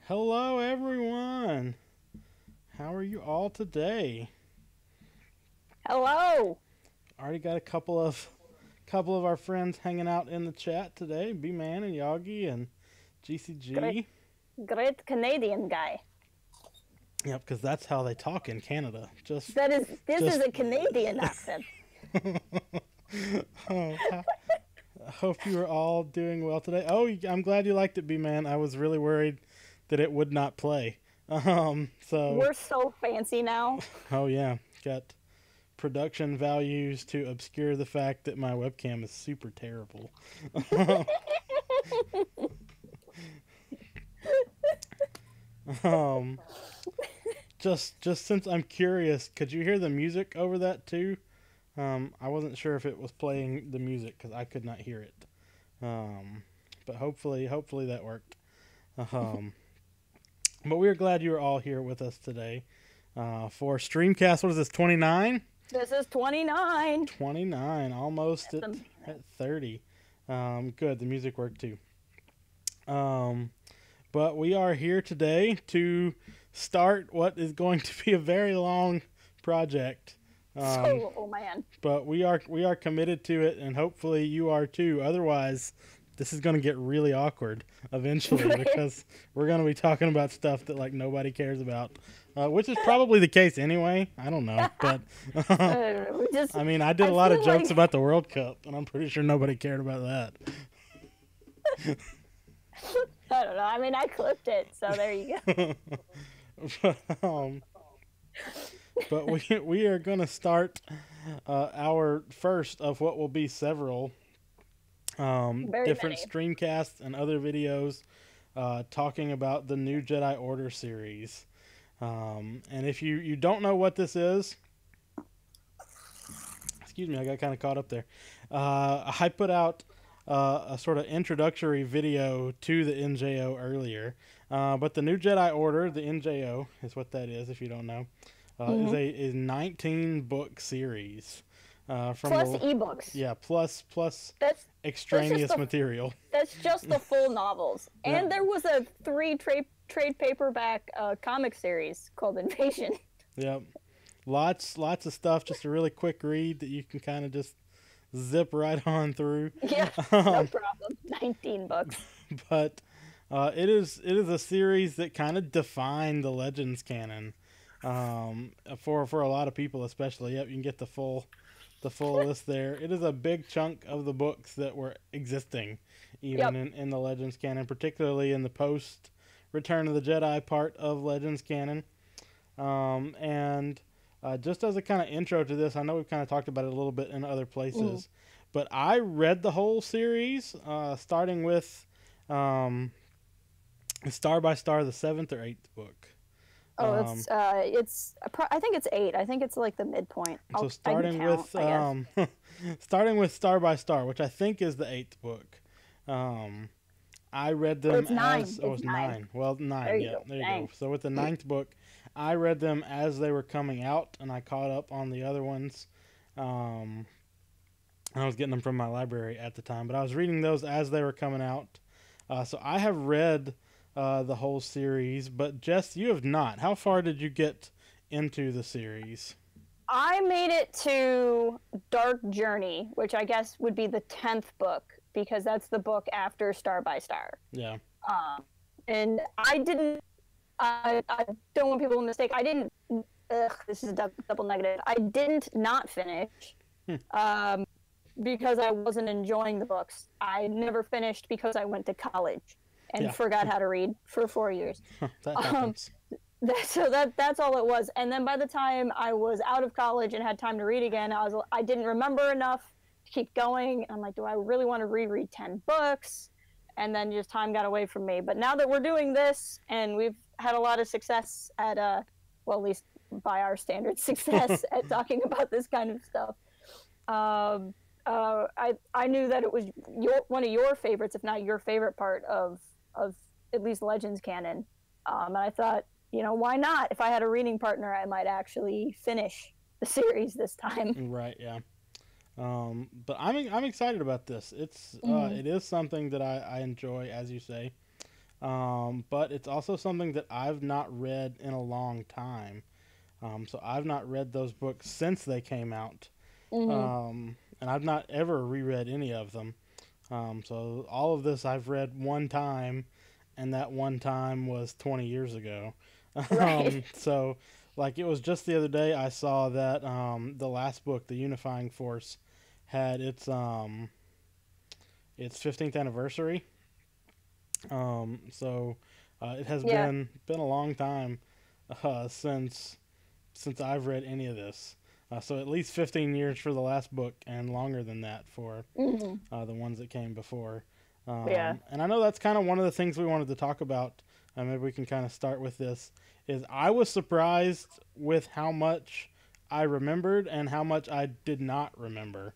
Hello, everyone. How are you all today? Hello. Already got a couple of our friends hanging out in the chat today. B Man and Yagi and Great, GCG. great Canadian guy. Yep, because that's how they talk in Canada. This is Just. a Canadian accent. Oh, I hope you are all doing well today. Oh, I'm glad you liked it, B Man. I was really worried that it would not play. So. We're so fancy now. Oh yeah, got production values to obscure the fact that my webcam is super terrible. um, just since I'm curious, could you hear the music over that too? I wasn't sure if it was playing the music because I could not hear it. But hopefully that worked. Um, but we're glad you are all here with us today for Streamcast. What is this? 29. This is 29. 29, almost That's at 30. Good, the music worked too. But we are here today to start what is going to be a very long project. Oh man. But we are committed to it, and hopefully you are too. Otherwise, this is going to get really awkward eventually because we're going to be talking about stuff that like nobody cares about, which is probably the case anyway. I don't know, but I mean, I did a lot of jokes about the World Cup, and I'm pretty sure nobody cared about that. I don't know. I mean, I clipped it, so there you go. But we are going to start our first of what will be several different many. streamcasts and other videos talking about the new Jedi Order series. And if you don't know what this is, excuse me, I got kind of caught up there. I put out a sort of introductory video to the NJO earlier. But the new Jedi Order, the NJO, is what that is if you don't know, is a 19 book series. Plus ebooks. Yeah, plus That's extraneous material. That's just the full novels. Yeah. And there was a 3 trade paperback comic series called Invasion. Yep. Lots of stuff, just a really quick read that you can kind of just zip right on through. Yeah, no problem. 19 books. But it is a series that kind of defined the Legends canon for a lot of people, especially. Yep, you can get the full list there. It is a big chunk of the books that were existing even in the Legends canon, particularly in the post Return of the Jedi part of Legends canon. And just as a kind of intro to this, I know we've kind of talked about it a little bit in other places, but I read the whole series, starting with Star by Star, the 7th or 8th book. Oh, I think it's 8. I think it's like the midpoint. So starting with Star by Star, which I think is the 8th book. I read them it's 9. as it's 9. Well, 9. There you go. So with the 9th book, I read them as they were coming out, and I caught up on the other ones. I was getting them from my library at the time, but I was reading those as they were coming out. So I have read the whole series, but Jess, you have not. How far did you get into the series? I made it to Dark Journey, which I guess would be the 10th book, because that's the book after Star by Star. Yeah. And I didn't. I don't want people to mistake. I didn't. This is a double negative. I didn't not finish, because I wasn't enjoying the books. I never finished because I went to college and forgot how to read for 4 years. That happens. That's all it was. And then by the time I was out of college and had time to read again, I didn't remember enough to keep going. I'm like, do I really want to reread 10 books? And then just time got away from me. But now that we're doing this, and we've had a lot of success at, well, at least by our standard success at talking about this kind of stuff, I knew that it was one of your favorites, if not your favorite part of at least Legends canon. And I thought, why not? If I had a reading partner, I might actually finish the series this time. Right, yeah. But I'm excited about this. It is something that I enjoy, as you say. but it's also something that I've not read in a long time. So I've not read those books since they came out, and I've not ever reread any of them. So all of this I've read one time, and that one time was 20 years ago. Right. So, like, it was just the other day I saw that the last book, The Unifying Force, had its 15th anniversary. So it has Yeah. been a long time since I've read any of this. So at least 15 years for the last book, and longer than that for the ones that came before. Yeah. And I know that's kind of one of the things we wanted to talk about. Maybe we can kind of start with this. Is I was surprised with how much I remembered and how much I did not remember.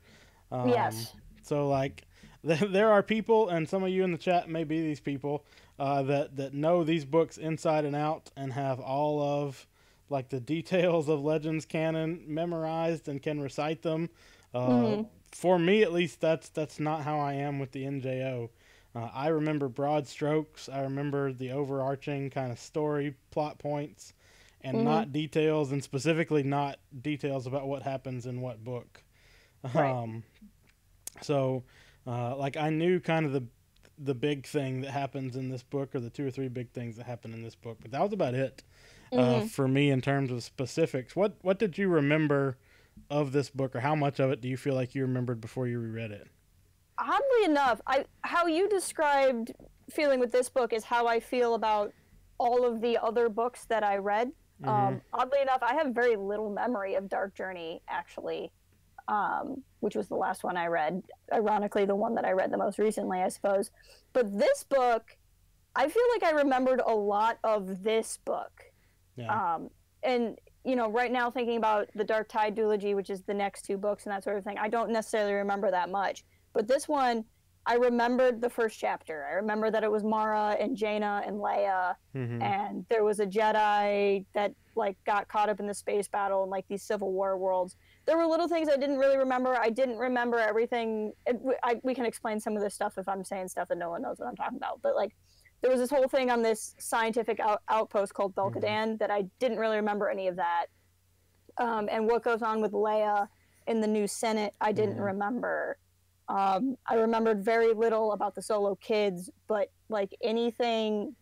Yes. So, like, there are people, and some of you in the chat may be these people, that know these books inside and out and have all of, like, the details of Legends canon memorized and can recite them. For me, at least, that's not how I am with the NJO. I remember broad strokes. I remember the overarching kind of story plot points, and not details, and specifically not details about what happens in what book. Right. So, like, I knew kind of the big thing that happens in this book, or the two or three big things that happen in this book, but that was about it for me in terms of specifics. What did you remember of this book, or how much of it do you feel like you remembered before you reread it? Oddly enough, how you described feeling with this book is how I feel about all of the other books that I read. Oddly enough, I have very little memory of Dark Journey, actually, which was the last one I read. Ironically, the one that I read the most recently, I suppose. But this book, I feel like I remembered a lot of this book. Yeah. And, you know, right now thinking about the Dark Tide duology, which is the next two books and that sort of thing, I don't necessarily remember that much. But this one, I remembered the first chapter. I remember that it was Mara and Jaina and Leia, and there was a Jedi that, like, got caught up in the space battle and, like, these Civil War worlds. There were little things I didn't really remember. I didn't remember everything. We can explain some of this stuff if I'm saying stuff that no one knows what I'm talking about. But, like, there was this whole thing on this scientific outpost called Belkadan that I didn't really remember any of that. And what goes on with Leia in the new Senate, I didn't remember. I remembered very little about the Solo kids, but, like, anything,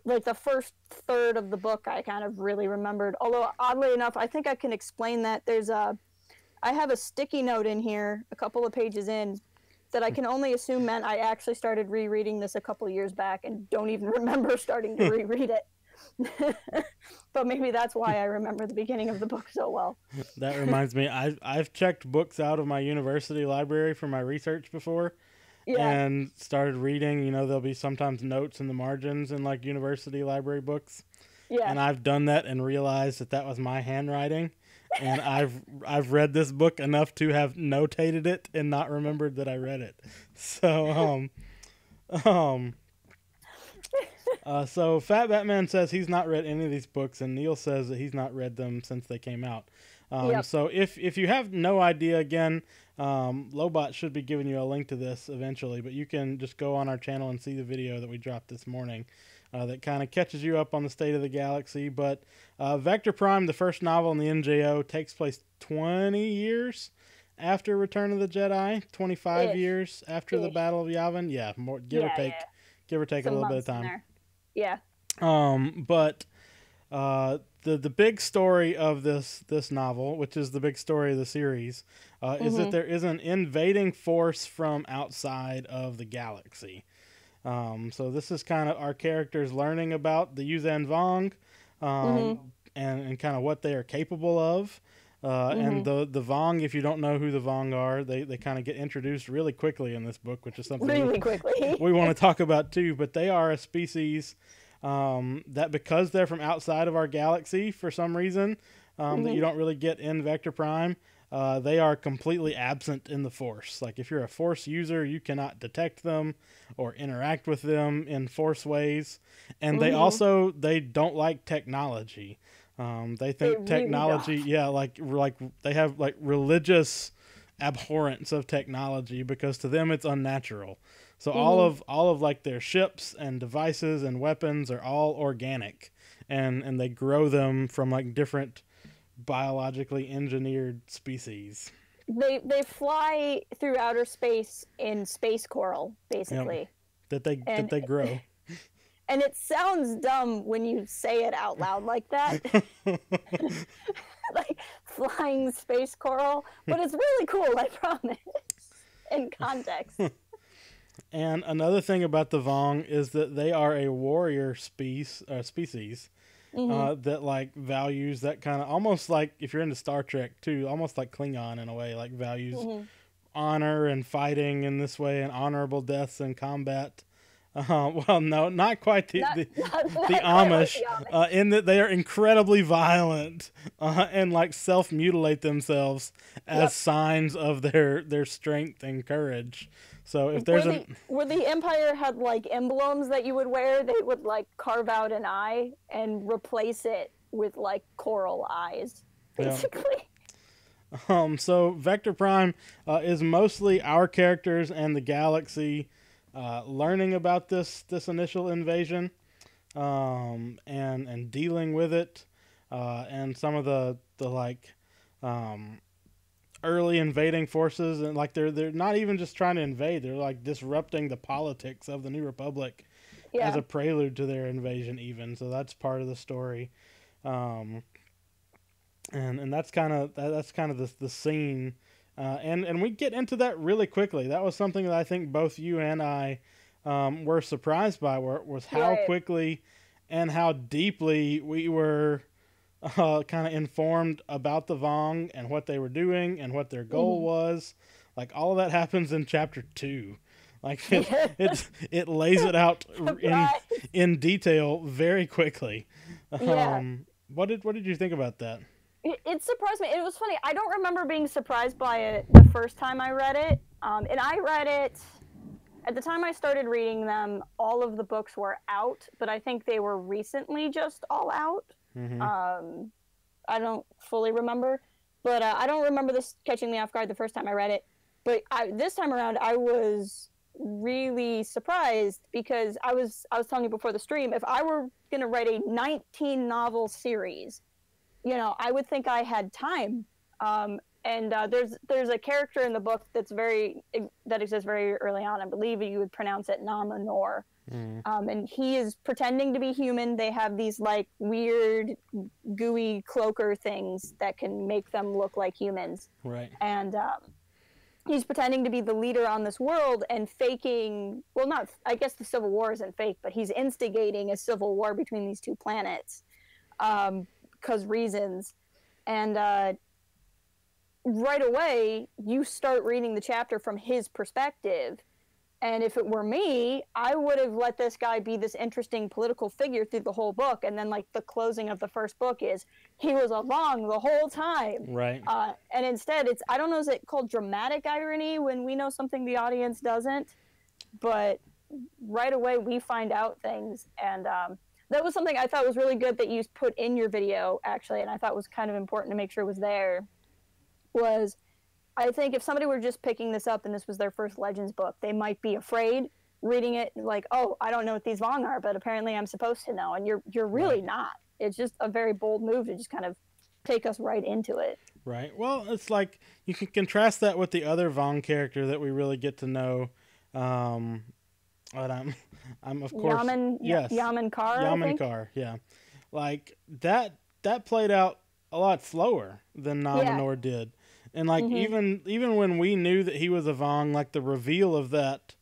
like the first third of the book, I kind of really remembered. Although, oddly enough, I think I can explain that. I have a sticky note in here, a couple of pages in, that I can only assume meant I actually started rereading this a couple years back and don't even remember starting to reread it. But maybe that's why I remember the beginning of the book so well. That reminds me, I've checked books out of my university library for my research before, and started reading. You know, there'll be sometimes notes in the margins in, like, university library books. And I've done that and realized that was my handwriting. And I've read this book enough to have notated it and not remembered that I read it. So so Fat Batman says he's not read any of these books, and Neil says that he's not read them since they came out. So if you have no idea, again, Lobot should be giving you a link to this eventually, but you can just go on our channel and see the video that we dropped this morning that kind of catches you up on the state of the galaxy. But Vector Prime, the first novel in the NJO, takes place 20 years after Return of the Jedi, 25 years after the Battle of Yavin. Yeah, more give or take a little bit of time. Yeah. But the big story of this novel, which is the big story of the series, is that there is an invading force from outside of the galaxy. So this is kind of our characters learning about the Yuuzhan Vong, and kind of what they are capable of. And the Vong, if you don't know who the Vong are, they kind of get introduced really quickly in this book, which is something we want to talk about too. But they are a species that, because they're from outside of our galaxy for some reason, that you don't really get in Vector Prime, they are completely absent in the Force. Like, if you're a Force user, you cannot detect them or interact with them in Force ways. And they don't like technology. They think technology, like they have, like, religious abhorrence of technology, because to them it's unnatural. So all of like their ships and devices and weapons are all organic, and they grow them from like different biologically engineered species. They fly through outer space in space coral, basically. Yep. That they grow. And it sounds dumb when you say it out loud like that. Like flying space coral, but it's really cool, I promise. In context. And another thing about the Vong is that they are a warrior species that like values that kind of, almost like if you're into Star Trek too, almost like Klingon in a way, like values honor and fighting in this way and honorable deaths in combat. Well, no, not quite the Amish, in that they are incredibly violent and like self-mutilate themselves as signs of their strength and courage. So if there's where the Empire had like emblems that you would wear, they would like carve out an eye and replace it with like coral eyes, basically. Yeah. So Vector Prime is mostly our characters and the galaxy learning about this initial invasion and dealing with it and some of the like early invading forces, and like they're not even just trying to invade, they're like disrupting the politics of the New Republic as a prelude to their invasion even. So that's part of the story. And that's kind of the scene. And we get into that really quickly. That was something that I think both you and I were surprised by, was how quickly and how deeply we were kind of informed about the Vong and what they were doing and what their goal was. Like all of that happens in chapter 2. Like it lays it out in detail very quickly. What did you think about that? It surprised me. It was funny. I don't remember being surprised by it the first time I read it. And I read it at the time I started reading them. All of the books were out, but I think they were recently just all out. I don't fully remember, but I don't remember this catching me off guard the first time I read it. But this time around, I was really surprised because I was telling you before the stream, if I were going to write a 19 novel series, I would think I had time. And there's a character in the book that exists very early on. I believe you would pronounce it Nama Nor. And he is pretending to be human. They have these like weird gooey cloaker things that can make them look like humans. Right. And he's pretending to be the leader on this world and faking, well, not, I guess the Civil War isn't fake, but he's instigating a civil war between these two planets because reasons. And right away, you start reading the chapter from his perspective. And if it were me, I would have let this guy be this interesting political figure through the whole book. And then, like, the closing of the first book is, he was a Vong the whole time. Right. And instead, it's, I don't know, is it called dramatic irony when we know something the audience doesn't? But right away, we find out things. And that was something I thought was really good that you put in your video, actually, and I thought was kind of important to make sure it was there, was I think if somebody were just picking this up and this was their first Legends book, they might be afraid reading it, like, oh, I don't know what these Vong are, but apparently I'm supposed to know. And you're really not. It's just a very bold move to just kind of take us right into it. Right. Well, it's like you can contrast that with the other Vong character that we really get to know. But I'm of course Yaman Kar. Yaman Kar, yeah. Like that played out a lot slower than Nama Nor did. And like even when we knew that he was a Vong, like the reveal of that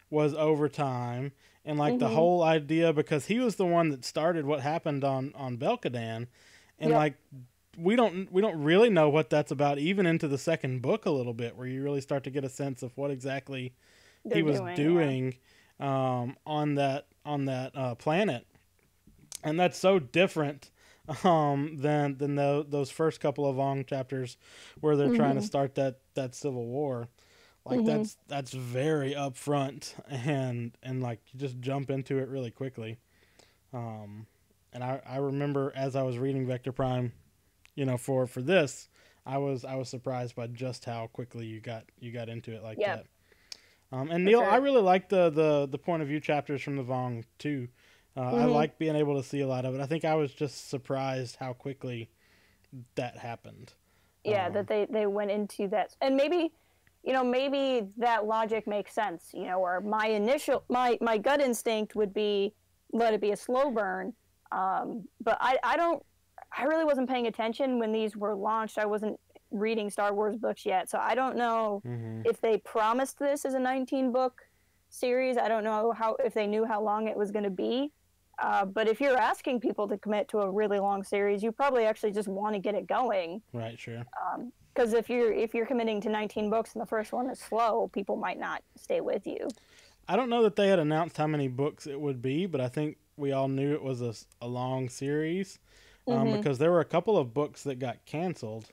was over time, and like the whole idea, because he was the one that started what happened on Belkadan, and like we don't really know what that's about even into the second book a little bit, where you really start to get a sense of what exactly he was doing on that planet, and that's so different than those first couple of Vong chapters where they're trying to start that civil war. Like that's very upfront and like you just jump into it really quickly. And I remember as I was reading Vector Prime, for this, I was surprised by just how quickly you got into it like that. And Neil, sure. I really like the point of view chapters from the Vong too. I like being able to see a lot of it. I think I was just surprised how quickly that happened. Yeah, that they went into that, and maybe, maybe that logic makes sense. Or my gut instinct would be let it be a slow burn. But I really wasn't paying attention when these were launched. I wasn't reading Star Wars books yet, so I don't know if they promised this as a 19-book series. I don't know if they knew how long it was going to be. But if you're asking people to commit to a really long series, you probably actually just want to get it going. Right, sure. Because if you're committing to 19 books and the first one is slow, people might not stay with you. I don't know that they had announced how many books it would be, but I think we all knew it was a long series because there were a couple of books that got canceled.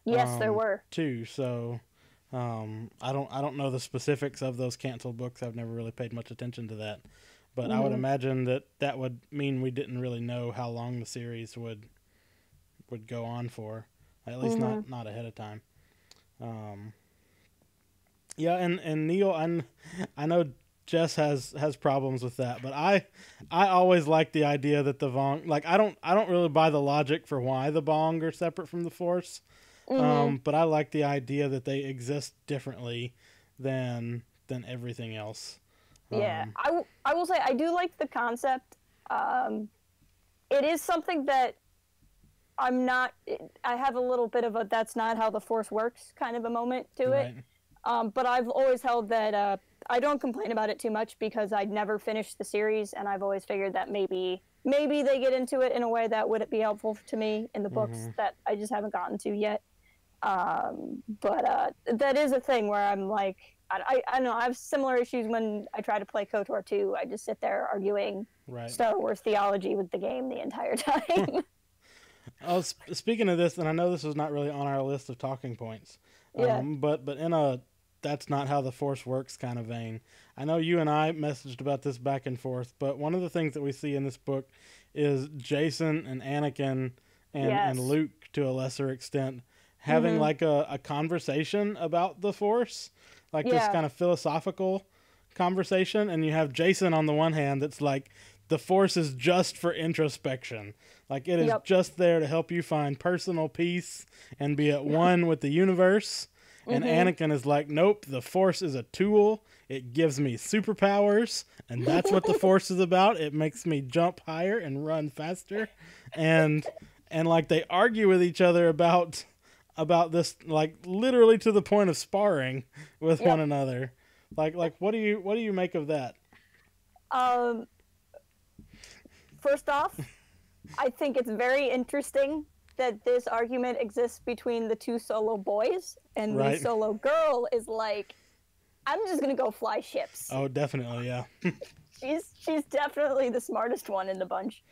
Yes, there were too. So I don't know the specifics of those canceled books. I've never really paid much attention to that. But I would imagine that would mean we didn't really know how long the series would go on for, at least not ahead of time. Yeah, and Neil, I know Jess has problems with that, but I always like the idea that the Vong, like I don't really buy the logic for why the Vong are separate from the Force, but I like the idea that they exist differently than everything else. Yeah, I will say I do like the concept. It is something that I have a little bit of a that's not how the Force works kind of a moment to it. But I've always held that I don't complain about it too much because I'd never finished the series, and I've always figured that maybe they get into it in a way that would be helpful to me in the books that I just haven't gotten to yet. But that is a thing where I'm like, I don't know, I have similar issues when I try to play KOTOR 2. I just sit there arguing Star Wars theology with the game the entire time. Oh, speaking of this, and I know this was not really on our list of talking points, but in a that's not how the Force works kind of vein, I know you and I messaged about this back and forth, but one of the things that we see in this book is Jason and Anakin and Luke, to a lesser extent, having like a conversation about the Force, like this kind of philosophical conversation. And you have Jason on the one hand that's like, the Force is just for introspection. Like it is just there to help you find personal peace and be at one with the universe. And Anakin is like, nope, the Force is a tool. It gives me superpowers, and that's what the Force is about. It makes me jump higher and run faster. And like they argue with each other about this, like literally to the point of sparring with one another. Like what do you make of that? First off, I think it's very interesting that this argument exists between the two Solo boys, and the Solo girl is like, I'm just gonna go fly ships. Oh, definitely, yeah. she's definitely the smartest one in the bunch.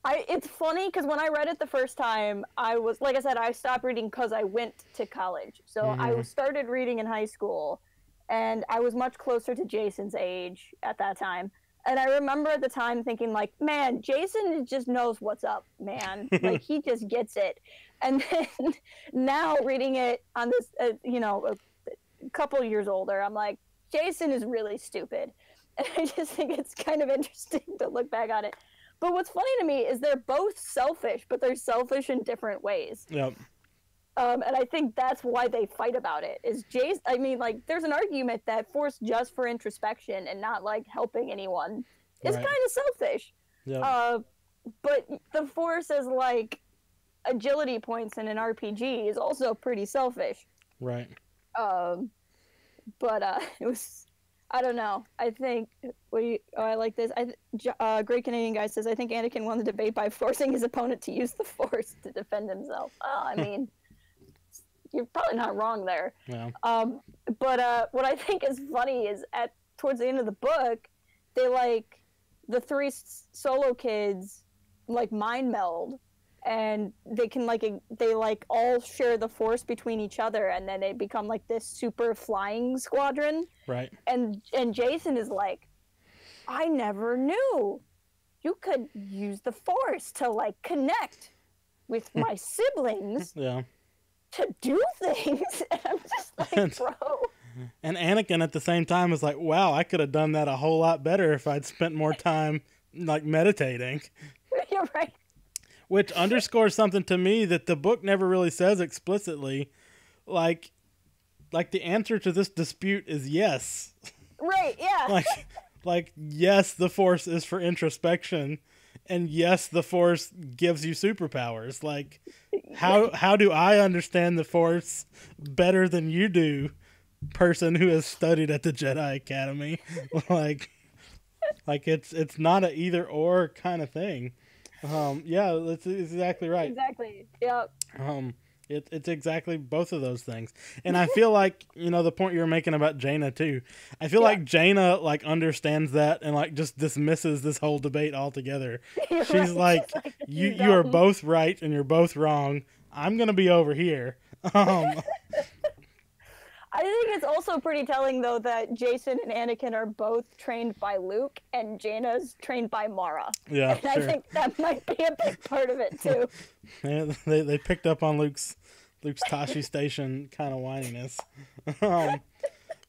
It's funny because when I read it the first time, I was, like I said, I stopped reading because I went to college. So I started reading in high school, and I was much closer to Jason's age at that time. And I remember at the time thinking, like, man, Jason just knows what's up, man. Like, he just gets it. And then now reading it on this, a couple years older, I'm like, Jason is really stupid. And I just think it's kind of interesting to look back on it. But what's funny to me is they're both selfish, but they're selfish in different ways. Yep. And I think that's why they fight about it. Is Jason? I mean, like, there's an argument that Force just for introspection and not like helping anyone is kind of selfish. Yep. But the Force as like agility points in an RPG is also pretty selfish. Right. But it was, I don't know. I think I like this. Great Canadian Guy says, I think Anakin won the debate by forcing his opponent to use the Force to defend himself. Oh, I mean, you're probably not wrong there. Yeah. But what I think is funny is towards the end of the book, they like the three Solo kids like mind meld, and they can they all share the Force between each other, and then they become like this super flying squadron. Right. And Jason is like, I never knew you could use the Force to like connect with my siblings. Yeah. To do things. And I'm just like, bro. And Anakin at the same time is like, wow, I could have done that a whole lot better if I'd spent more time like meditating. You're right. Which underscores something to me that the book never really says explicitly. Like the answer to this dispute is yes. Right, yeah. like yes, the Force is for introspection, and yes, the Force gives you superpowers. Like how do I understand the Force better than you do, person who has studied at the Jedi Academy? like it's not a either or kind of thing. Yeah, that's exactly right. Exactly. Yep. It's exactly both of those things. And I feel like, the point you were making about Jaina too. I feel like Jaina like understands that and like just dismisses this whole debate altogether. She's like, you are both right and you're both wrong. I'm going to be over here. I think it's also pretty telling, though, that Jason and Anakin are both trained by Luke, and Jaina's trained by Mara. Yeah, and I think that might be a big part of it too. Yeah, they picked up on Luke's Tashi Station kind of whininess,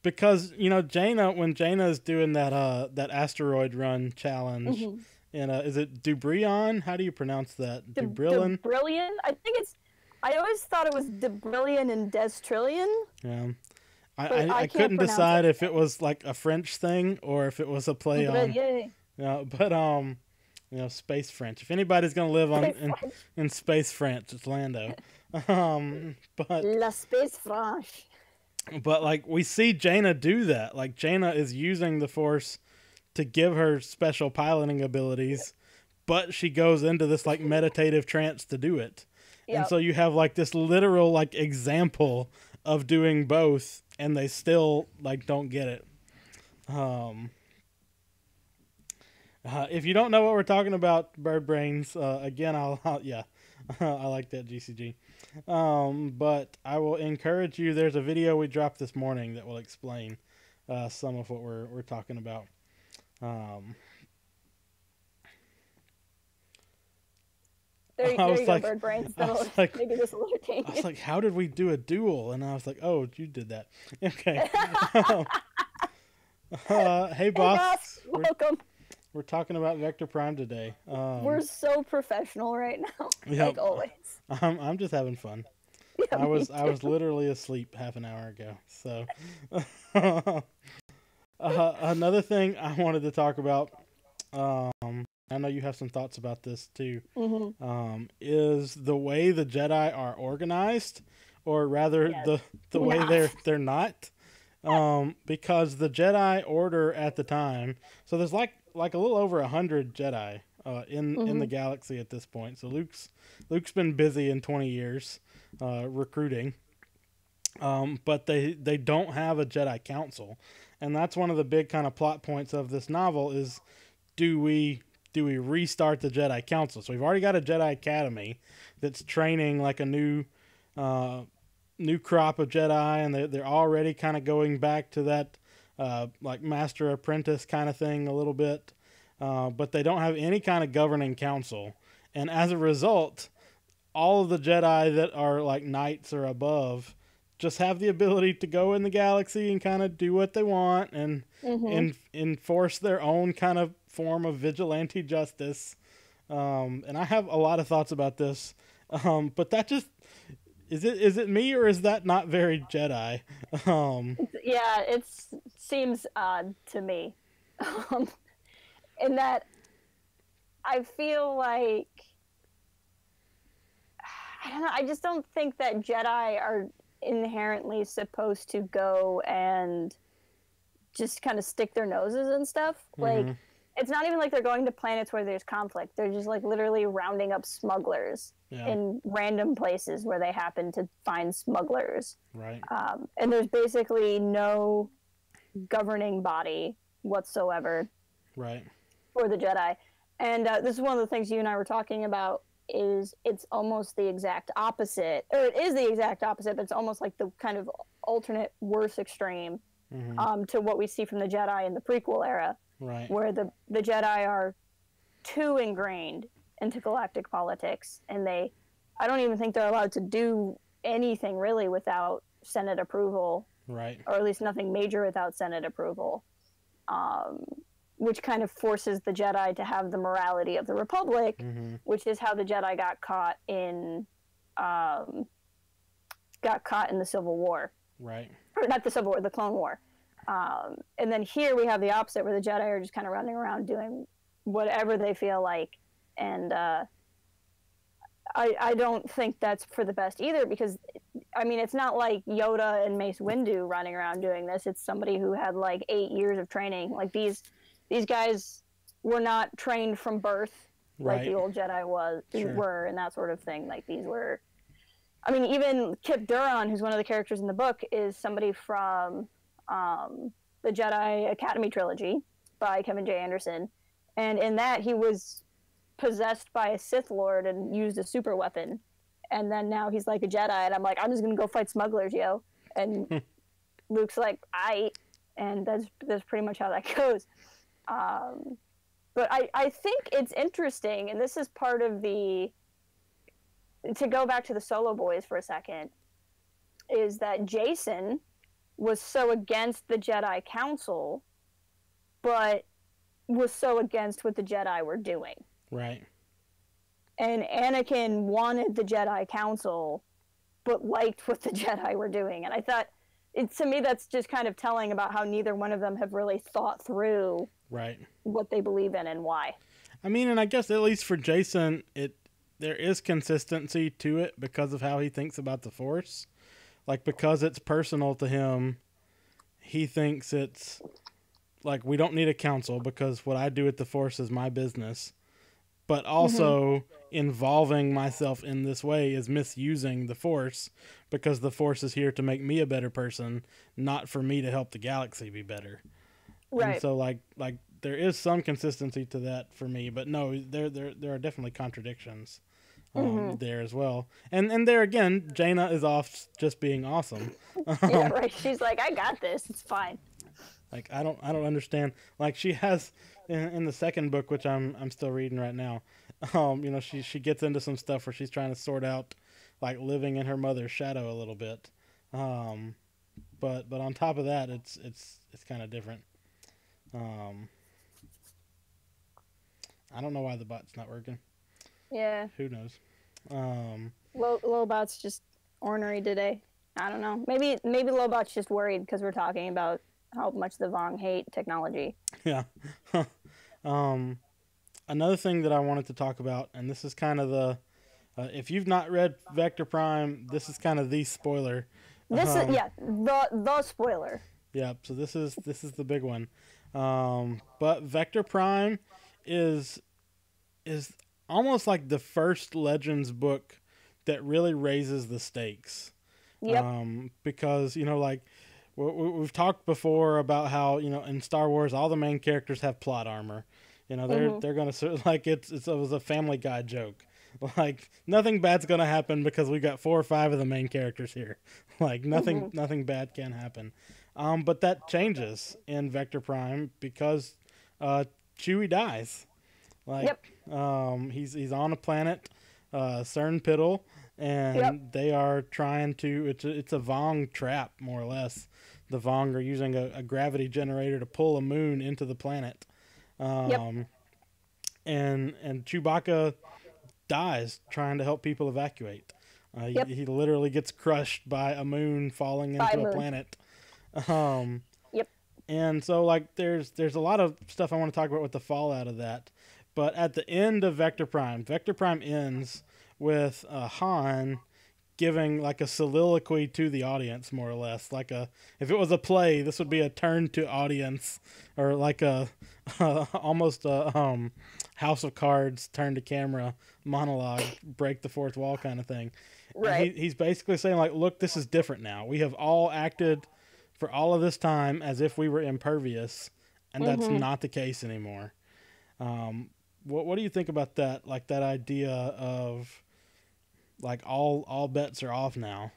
because Jaina, when Jaina is doing that asteroid run challenge, and is it Dubrillion? How do you pronounce that? Dubrillion? Dubrillion? I always thought it was Dubrillion and Destrillion. Yeah. I couldn't decide if it was like a French thing or if it was a play on. Yeah, but space French. If anybody's gonna live in space French, it's Lando. But La Space French. But like we see Jaina do that. Like Jaina is using the Force to give her special piloting abilities, but she goes into this like meditative trance to do it. Yep. And so you have like this literal like example of doing both, and they still like don't get it. If you don't know what we're talking about, Bird Brains, again, I'll I like that GCG. But I will encourage you. There's a video we dropped this morning that will explain some of what we're talking about. There you go, Bird Brains. Maybe this will entertain you. I was like, how did we do a duel? And I was like, oh, you did that. Okay. Hey, boss. Welcome. We're talking about Vector Prime today. We're so professional right now, like always. I'm just having fun. Yeah, I was literally asleep half an hour ago. So, another thing I wanted to talk about, I know you have some thoughts about this too, is the way the Jedi are organized, or rather the way they're not. Because the Jedi Order at the time, so there's like a little over 100 Jedi in the galaxy at this point. So Luke's been busy in 20 years recruiting, but they don't have a Jedi Council, and that's one of the big kind of plot points of this novel is do we restart the Jedi Council? So we've already got a Jedi Academy that's training like a new crop of Jedi, and they're already kind of going back to that like master apprentice kind of thing a little bit, but they don't have any kind of governing council, and as a result, all of the Jedi that are like knights or above just have the ability to go in the galaxy and kind of do what they want and enforce their own kind of form of vigilante justice. And I have a lot of thoughts about this, but that just is it me, or is that not very Jedi? Yeah, it seems odd to me, in that I feel like, I don't know, I just don't think that Jedi are inherently supposed to go and just kind of stick their noses and stuff. Like, it's not even like they're going to planets where there's conflict. They're just like literally rounding up smugglers in random places where they happen to find smugglers. Right. And there's basically no governing body whatsoever. Right. For the Jedi. And this is one of the things you and I were talking about, is it's almost the exact opposite, or it is the exact opposite, but it's almost like the kind of alternate worse extreme to what we see from the Jedi in the prequel era. Right. Where the Jedi are too ingrained into galactic politics, and I don't even think they're allowed to do anything really without Senate approval Right. or at least nothing major without Senate approval, which kind of forces the Jedi to have the morality of the Republic, Mm-hmm. which is how the Jedi got caught in the Civil War. Right. Or not the Civil War, the Clone War. And then here we have the opposite, where the Jedi are just kind of running around doing whatever they feel like. And I don't think that's for the best either, because, I mean, it's not like Yoda and Mace Windu running around doing this. It's somebody who had like 8 years of training. Like these guys were not trained from birth like Right. the old Jedi Sure. were, and that sort of thing. Like these were, I mean, even Kip Duron, who's one of the characters in the book, is somebody from the Jedi Academy trilogy by Kevin J. Anderson. And in that, he was possessed by a Sith Lord and used a super weapon. And then now he's like a Jedi, and I'm like, I'm just going to go fight smugglers, yo. And Luke's like, and that's pretty much how that goes. But I think it's interesting, and this is part of the, to go back to the Solo Boys for a second, is that Jason was so against the Jedi Council, but was so against what the Jedi were doing. Right. And Anakin wanted the Jedi Council, but liked what the Jedi were doing. And I thought, to me, that's just kind of telling about how neither one of them have really thought through Right. what they believe in and why. I mean, and I guess at least for Jason, there is consistency to it because of how he thinks about the Force. Like, because it's personal to him, he thinks it's like, we don't need a council because what I do with the Force is my business. But also involving myself in this way is misusing the Force, because the Force is here to make me a better person, not for me to help the galaxy be better. Right. And so like there is some consistency to that for me, but no, there are definitely contradictions there as well. And there again, Jaina is off just being awesome. Yeah, right. She's like, I got this. It's fine. Like I don't understand. Like she has in the second book, which I'm still reading right now. You know, she gets into some stuff where she's trying to sort out like living in her mother's shadow a little bit. But on top of that, it's kind of different. I don't know why the bot's not working. Yeah. Who knows? Lobot's just ornery today. I don't know. Maybe Lobot's just worried because we're talking about how much the Vong hate technology. Yeah. Another thing that I wanted to talk about, and this is kind of the, if you've not read Vector Prime, this is kind of the spoiler. This is the spoiler. Yeah. So this is the big one. But Vector Prime is almost like the first Legends book that really raises the stakes. Yep. Because, you know, like we've talked before about how, you know, in Star Wars, all the main characters have plot armor. You know, they're going to, like, it was a Family Guy joke. Like, nothing bad's going to happen because we got 4 or 5 of the main characters here. Like, nothing bad can happen. But that changes in Vector Prime because Chewie dies. Like, he's on a planet, Cern Piddle, and they are trying to. It's a Vong trap, more or less. The Vong are using a gravity generator to pull a moon into the planet, and Chewbacca dies trying to help people evacuate. He literally gets crushed by a moon falling into a planet. And so, like, there's a lot of stuff I want to talk about with the fallout of that. But at the end of Vector Prime ends with Han giving, like, a soliloquy to the audience, more or less. Like if it was a play, this would be a turn to audience, or like almost a House of Cards turn to camera monologue, break the fourth wall kind of thing. Right. He's basically saying, like, look, this is different now. We have all acted for all of this time as if we were impervious, and that's not the case anymore. What do you think about that? Like, that idea of, like, all bets are off now.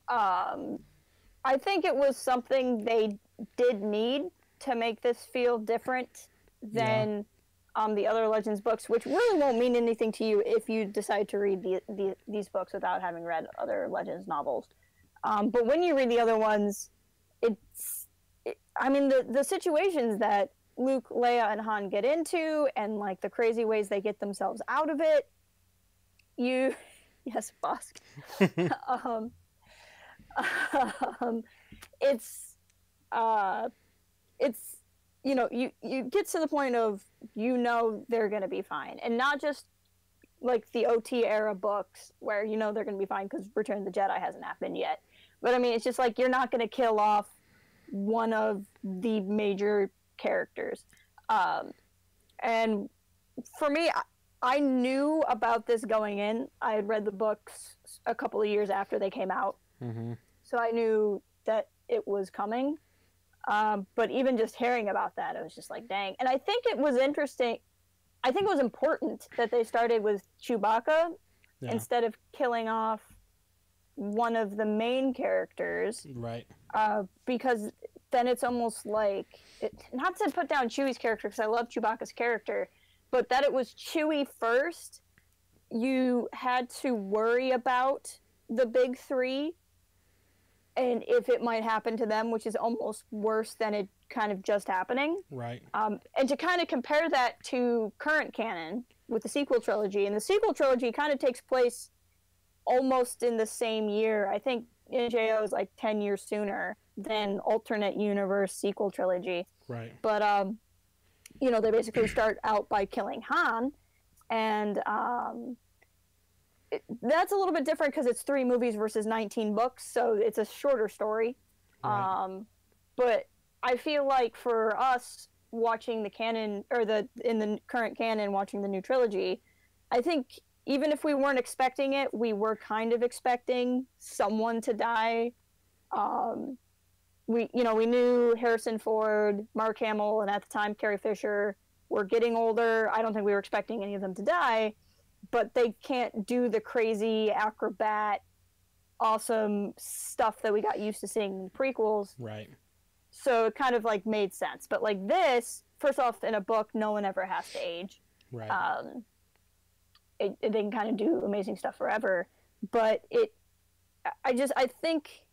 I think it was something they did need to make this feel different than the other Legends books, which really won't mean anything to you if you decide to read these books without having read other Legends novels. But when you read the other ones, I mean, the situations that Luke, Leia, and Han get into, and like the crazy ways they get themselves out of it, yes, Bosk. It's you get to the point of they're gonna be fine, and not just like the OT era books where they're gonna be fine because Return of the Jedi hasn't happened yet. But I mean, it's just like you're not gonna kill off one of the major characters, and for me, I knew about this going in. I had read the books a couple of years after they came out, so I knew that it was coming. But even just hearing about that, it was just like, dang. And I think it was interesting. I think it was important that they started with Chewbacca instead of killing off one of the main characters. Right. Because then it's almost like, not to put down Chewie's character, because I love Chewbacca's character, but that it was Chewie first. You had to worry about the big three and if it might happen to them, which is almost worse than it kind of just happening. Right. And to kind of compare that to current canon with the sequel trilogy, and the sequel trilogy kind of takes place almost in the same year. I think NJO is like 10 years sooner than alternate universe sequel trilogy. Right. But, they basically start out by killing Han, and that's a little bit different because it's 3 movies versus 19 books, so it's a shorter story. Right. But I feel like for us watching the canon, or in the current canon, watching the new trilogy, I think even if we weren't expecting it, we were kind of expecting someone to die. We knew Harrison Ford, Mark Hamill, and at the time Carrie Fisher were getting older. I don't think we were expecting any of them to die, but they can't do the crazy acrobat, awesome stuff that we got used to seeing in the prequels. Right. So it kind of like made sense. But like this, first off, in a book, no one ever has to age. Right. They can kind of do amazing stuff forever. But I think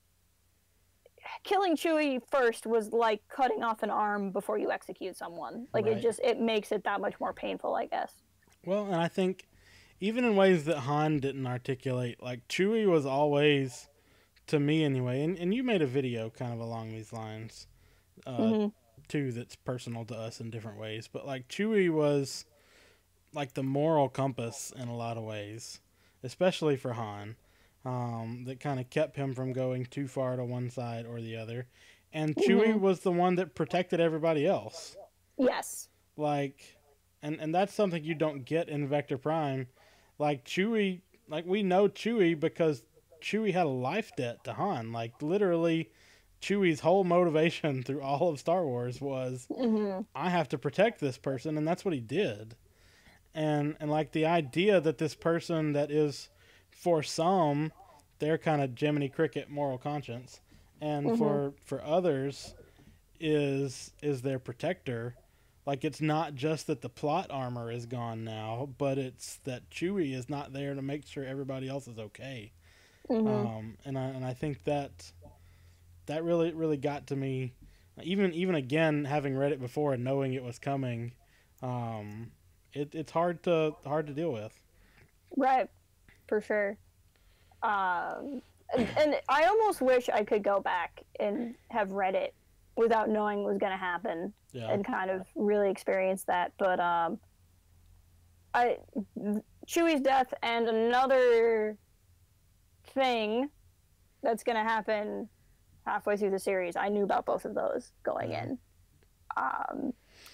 killing Chewie first was like cutting off an arm before you execute someone. Like right. it makes it that much more painful, I guess. Well, and I think even in ways that Han didn't articulate, like Chewie was always, to me anyway, and you made a video kind of along these lines, too, that's personal to us in different ways. But like Chewie was like the moral compass in a lot of ways, especially for Han, that kind of kept him from going too far to one side or the other. And Chewie was the one that protected everybody else. Yes. Like, and that's something you don't get in Vector Prime. Like Chewie, like we know Chewie because Chewie had a life debt to Han. Like literally, Chewie's whole motivation through all of Star Wars was, I have to protect this person, and that's what he did. And like the idea that this person that is, for some, their kind of Jiminy Cricket moral conscience, and for others is their protector. Like, it's not just that the plot armor is gone now, but it's that Chewie is not there to make sure everybody else is okay. And I think that really, really got to me. Even again, having read it before and knowing it was coming, it's hard to deal with. Right, for sure. And I almost wish I could go back and have read it without knowing what was going to happen, and kind of really experience that. But Chewie's death and another thing that's going to happen halfway through the series, I knew about both of those going in.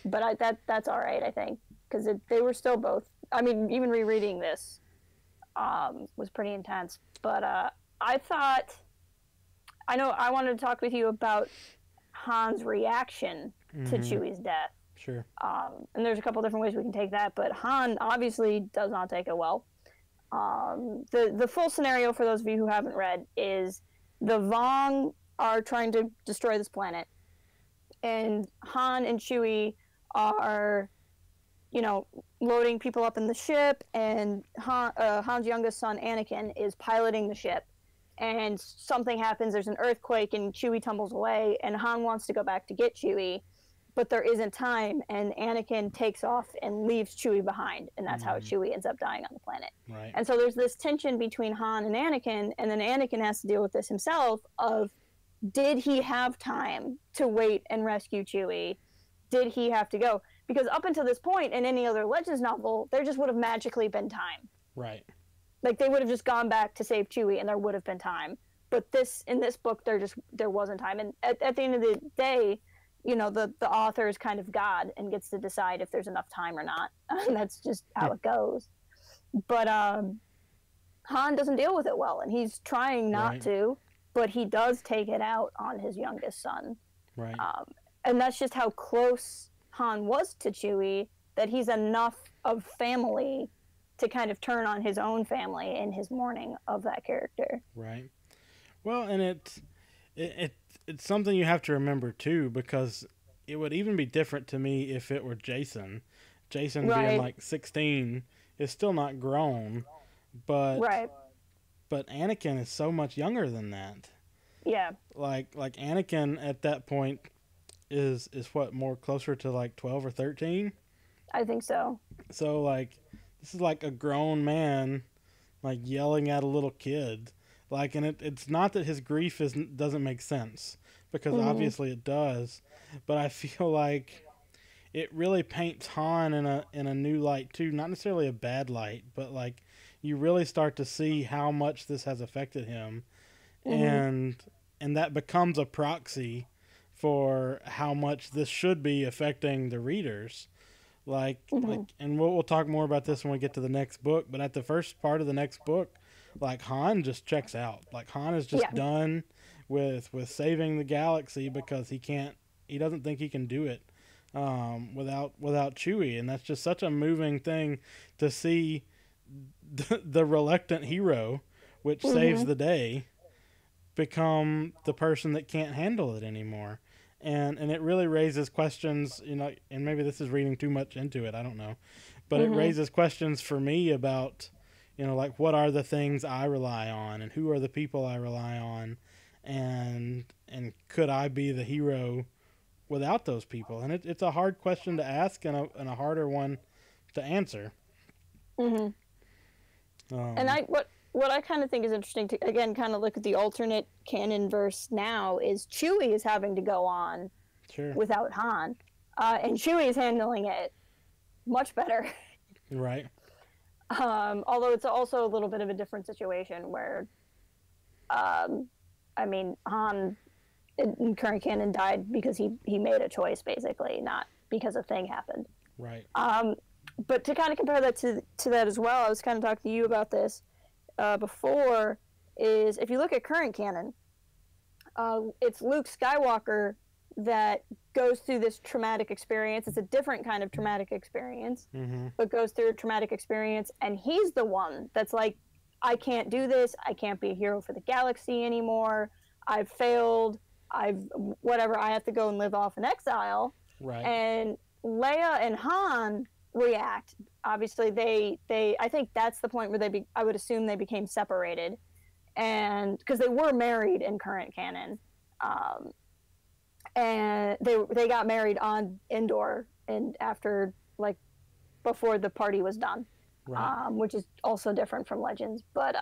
But that's all right, I think, because they were still both. I mean, even rereading this was pretty intense. But I know I wanted to talk with you about Han's reaction to Chewie's death. Sure. And there's a couple different ways we can take that, but Han obviously does not take it well. The full scenario, for those of you who haven't read, is the Vong are trying to destroy this planet, and Han and Chewie are, loading people up in the ship, and Han's youngest son, Anakin, is piloting the ship. and something happens. There's an earthquake, and Chewie tumbles away, and Han wants to go back to get Chewie, but there isn't time, and Anakin takes off and leaves Chewie behind, and that's how Chewie ends up dying on the planet. Right. And so there's this tension between Han and Anakin, and then Anakin has to deal with this himself of, did he have time to wait and rescue Chewie? Did he have to go? Because up until this point, in any other Legends novel, there just would have magically been time. Right. Like, they would have just gone back to save Chewie, and there would have been time. But in this book, there wasn't time. And at the end of the day, you know, the author is kind of God and gets to decide if there's enough time or not. And that's just how it goes. But Han doesn't deal with it well, and he's trying not to, but he does take it out on his youngest son. Right. And that's just how close Han was to Chewie, that he's enough of family to kind of turn on his own family in his mourning of that character. Right. Well, and it's something you have to remember too, because it would even be different to me if it were Jason. Jason being like 16 is still not grown, but Anakin is so much younger than that. Yeah. Like Anakin at that point is what, more closer to like 12 or 13? I think so. So like this is like a grown man like yelling at a little kid. Like, and it's not that his grief doesn't make sense, because obviously it does, but I feel like it really paints Han in a new light too, not necessarily a bad light, but like you really start to see how much this has affected him, and that becomes a proxy for how much this should be affecting the readers. Like, and we'll talk more about this when we get to the next book, but at the first part of the next book, like Han just checks out. Like Han is just done with saving the galaxy, because he doesn't think he can do it without Chewie, and that's just such a moving thing to see the reluctant hero, which saves the day, become the person that can't handle it anymore. And it really raises questions, you know, and maybe this is reading too much into it, I don't know, but it raises questions for me about, you know, like, what are the things I rely on, and who are the people I rely on, and could I be the hero without those people? And it's a hard question to ask, and a harder one to answer. And what I kind of think is interesting to, again, kind of look at the alternate canon verse now, is Chewie is having to go on without Han, and Chewie is handling it much better. Right. Although it's also a little bit of a different situation where, I mean, Han in current canon died because he made a choice, basically, not because a thing happened. Right. But to kind of compare that to that as well, I was kind of talking to you about this before, is if you look at current canon, it's Luke Skywalker that goes through this traumatic experience. It's a different kind of traumatic experience, but goes through a traumatic experience, and he's the one that's like, I can't do this. I can't be a hero for the galaxy anymore. I've failed. I have to go and live off in exile. Right. And Leia and Han react. Obviously, I think that's the point where I would assume they became separated, and because they were married in current canon. And they got married on Endor, and after, like, before the party was done, which is also different from Legends. But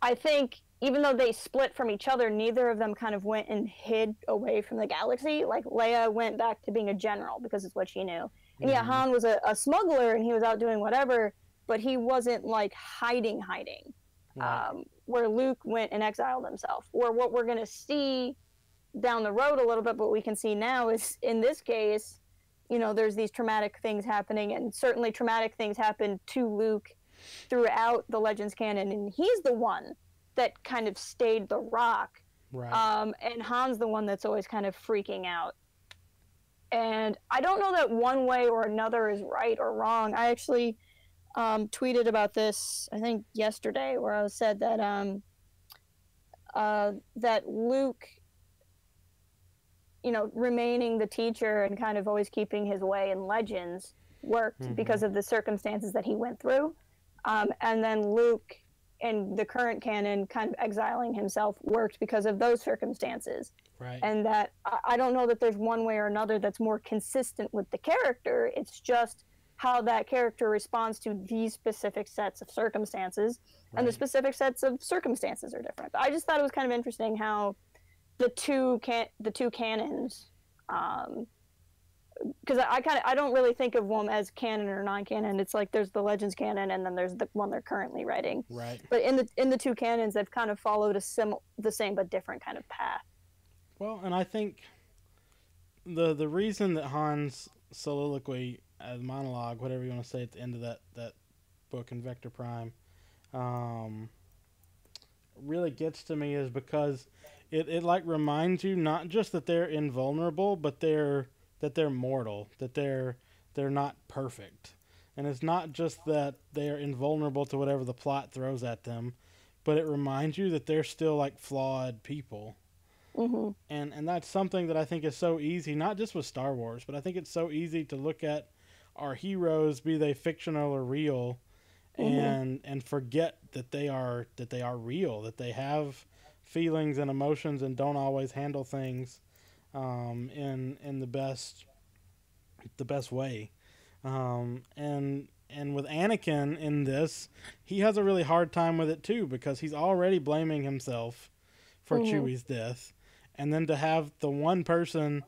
I think even though they split from each other, neither of them kind of went and hid away from the galaxy. Like, Leia went back to being a general because it's what she knew. And yeah, Han was a smuggler, and he was out doing whatever, but he wasn't like hiding. Where Luke went and exiled himself. Or what we're going to see down the road a little bit, but we can see now is, in this case, you know, there's these traumatic things happening, and certainly traumatic things happen to Luke throughout the Legends canon, and he's the one that kind of stayed the rock. Right. And Han's the one that's always kind of freaking out. And I don't know that one way or another is right or wrong. I actually tweeted about this, I think yesterday, where I said that that Luke, you know, remaining the teacher and kind of always keeping his way in Legends worked because of the circumstances that he went through. And then Luke in the current canon, kind of exiling himself worked because of those circumstances. Right. And that I don't know that there's one way or another that's more consistent with the character. It's just how that character responds to these specific sets of circumstances, and the specific sets of circumstances are different. But I just thought it was kind of interesting how the two canons, because I don't really think of them as canon or non-canon. It's like there's the Legends canon, and then there's the one they're currently writing. Right. But in the two canons, they've kind of followed the same but different kind of path. Well, and I think the reason that Han's soliloquy, as monologue, whatever you want to say, at the end of that book in Vector Prime, really gets to me is because it like reminds you not just that they're invulnerable, but that they're mortal, that they're not perfect. And it's not just that they're invulnerable to whatever the plot throws at them, but it reminds you that they're still like flawed people. Mm-hmm. And that's something that I think is so easy, not just with Star Wars, but I think it's so easy to look at our heroes, be they fictional or real, and forget that they are real, that they have feelings and emotions and don't always handle things in the best way. And with Anakin in this, he has a really hard time with it too, because he's already blaming himself for Chewie's death. And then to have the one person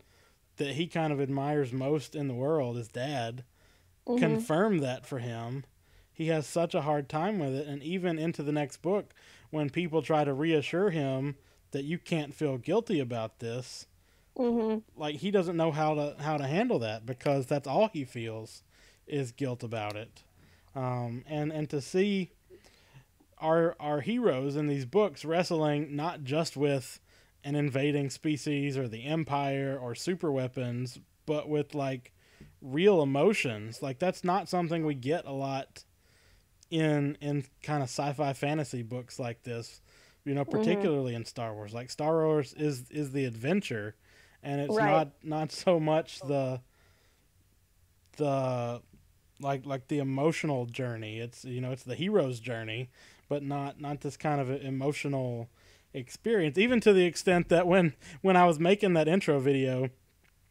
that he kind of admires most in the world, his dad, confirm that for him, he has such a hard time with it. And even into the next book, when people try to reassure him that you can't feel guilty about this, like he doesn't know how to handle that, because that's all he feels is guilt about it. And to see our heroes in these books wrestling not just with an invading species or the Empire or super weapons, but with like real emotions, like that's not something we get a lot in kind of sci-fi fantasy books like this, particularly in Star Wars. Like Star Wars is the adventure, and it's not so much the like the emotional journey. It's it's the hero's journey, but not this kind of emotional experience. Even to the extent that when I was making that intro video,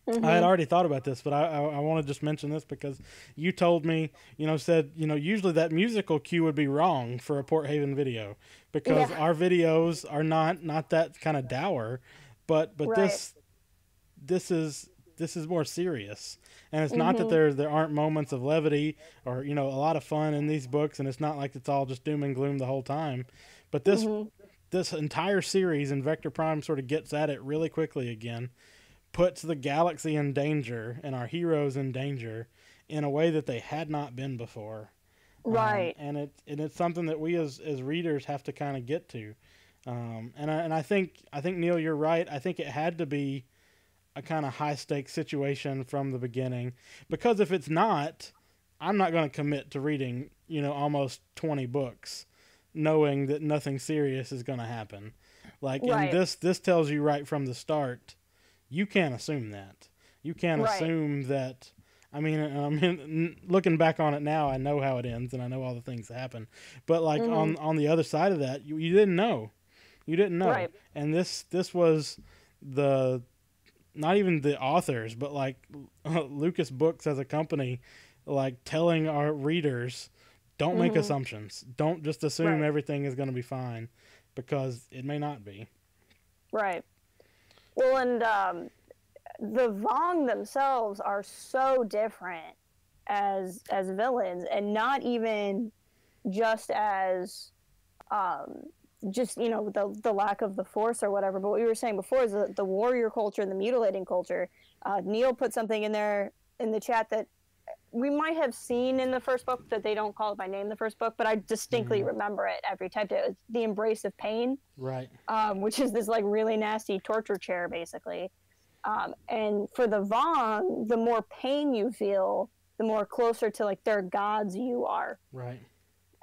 I had already thought about this, but I want to just mention this because you told me, said, usually that musical cue would be wrong for a Port Haven video, because our videos are not that kind of dour, but this is more serious. And it's not that there aren't moments of levity or, a lot of fun in these books, and it's not like it's all just doom and gloom the whole time. But this entire series in Vector Prime sort of gets at it really quickly again, puts the galaxy in danger and our heroes in danger in a way that they had not been before. Right. And it's something that we as readers have to kind of get to. And I think Neil, you're right. I think it had to be a kind of high stakes situation from the beginning, because if it's not, I'm not going to commit to reading, almost 20 books knowing that nothing serious is going to happen. And this tells you right from the start, you can't assume that. You can't assume that. I mean, looking back on it now, I know how it ends and I know all the things that happen. But on the other side of that, you didn't know. You didn't know. Right. And this was not even the authors, but like Lucas Books as a company, like telling our readers, don't make assumptions. Don't just assume everything is going to be fine, because it may not be. Right. Well, and the Vong themselves are so different as villains, and not even just as the lack of the Force or whatever. But what we were saying before is the warrior culture and the mutilating culture. Neil put something in there in the chat that we might have seen in the first book, that they don't call it by name the first book, but I distinctly remember it every typed it. It's the embrace of pain, right? Which is this like really nasty torture chair, basically. And for the Vong, the more pain you feel, the more closer to like their gods you are. Right.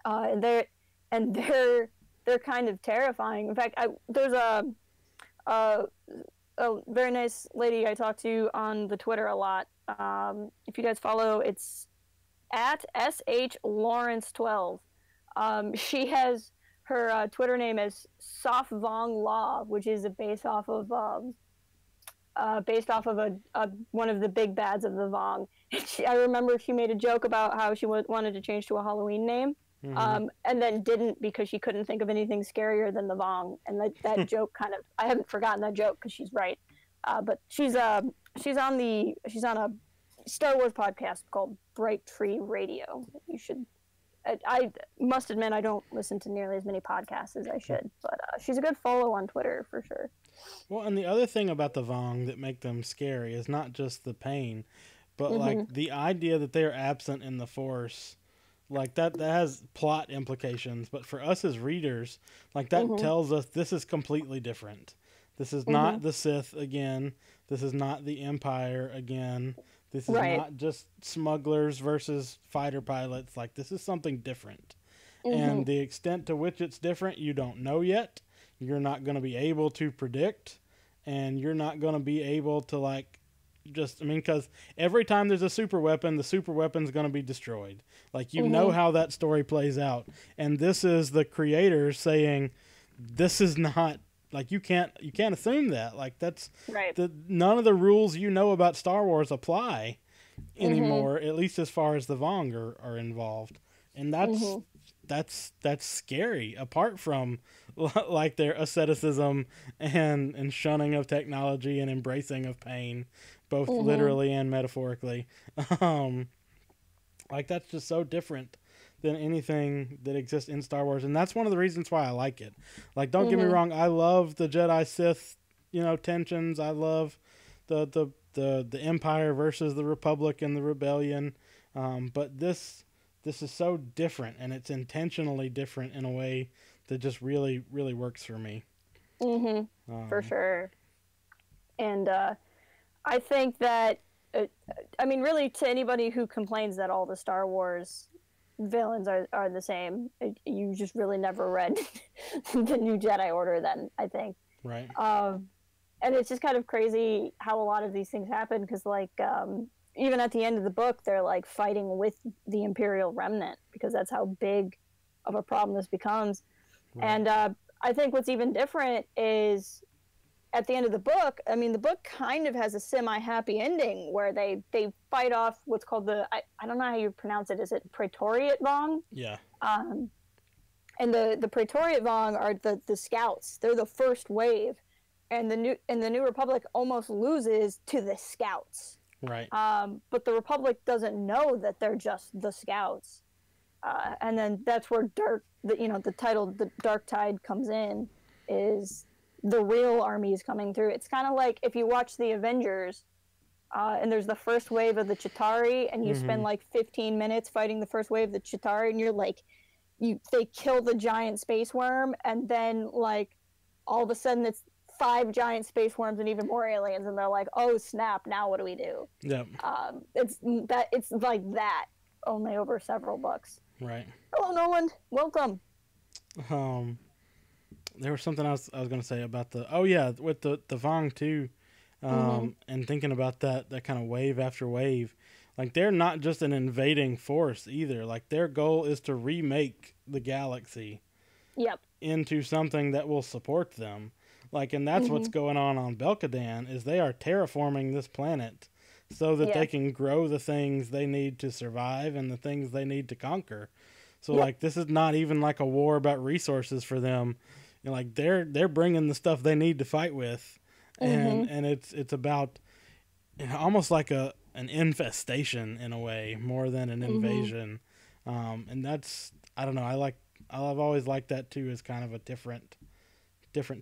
And they're kind of terrifying. In fact, there's a very nice lady I talk to on the Twitter a lot. If you guys follow, it's at SH Lawrence 12. She has her Twitter name is Soft Vong Law, which is based off of one of the big bads of the Vong. I remember she made a joke about how she wanted to change to a Halloween name, and then didn't because she couldn't think of anything scarier than the Vong. And that joke kind of, I haven't forgotten that joke because she's right. But she's on a Star Wars podcast called Bright Tree Radio. You should. I must admit I don't listen to nearly as many podcasts as I should, but she's a good follow on Twitter for sure. Well, and the other thing about the Vong that make them scary is not just the pain, but like the idea that they are absent in the Force, like that has plot implications. But for us as readers, like that tells us this is completely different. This is not the Sith again. This is not the Empire again. This is not just smugglers versus fighter pilots. Like, this is something different. And the extent to which it's different, you don't know yet. You're not going to be able to predict. And you're not going to be able to, like, because every time there's a super weapon, the super weapon's going to be destroyed. Like, you know how that story plays out. And this is the creators saying, this is not... Like, you can't assume that. Like, that's right. None of the rules you know about Star Wars apply anymore, at least as far as the Vong are involved. And that's scary, apart from like their asceticism and shunning of technology and embracing of pain, both literally and metaphorically. Like, that's just so different than anything that exists in Star Wars, and that's one of the reasons why I like it. Like, don't get me wrong, I love the Jedi Sith, tensions. I love the Empire versus the Republic and the Rebellion, but this is so different, and it's intentionally different in a way that just really, really works for me. For sure. And I think that, really, to anybody who complains that all the Star Wars villains are the same, you just really never read the new Jedi Order then, I think. Right. And it's just kind of crazy how a lot of these things happen, because like even at the end of the book, they're like fighting with the Imperial Remnant, because that's how big of a problem this becomes. Right. And I think what's even different is at the end of the book, the book kind of has a semi-happy ending where they fight off what's called I don't know how you pronounce it. Is it Praetorian Vong? Yeah. And the Praetorian Vong are the scouts. They're the first wave, and the New Republic almost loses to the scouts. Right. But the Republic doesn't know that they're just the scouts. And then that's where the title "The Dark Tide" comes in, is the real armies coming through. It's kind of like if you watch the Avengers, and there's the first wave of the Chitauri, and you spend like 15 minutes fighting the first wave of the Chitauri, and you're like, they kill the giant space worm, and then like all of a sudden it's 5 giant space worms and even more aliens, and they're like, oh snap, now what do we do? Yeah. It's like that, only over several books. Right. Hello, Nolan. Welcome. There was something else I was going to say about with the Vong too, and thinking about that kind of wave after wave. Like, they're not just an invading force either. Like, their goal is to remake the galaxy into something that will support them. Like, and that's what's going on Belkadan, is they are terraforming this planet so that they can grow the things they need to survive and the things they need to conquer. So like, this is not even like a war about resources for them. Like, they're bringing the stuff they need to fight with, and it's about almost like an infestation in a way, more than an invasion. And that's, I don't know, I've always liked that too, as kind of a different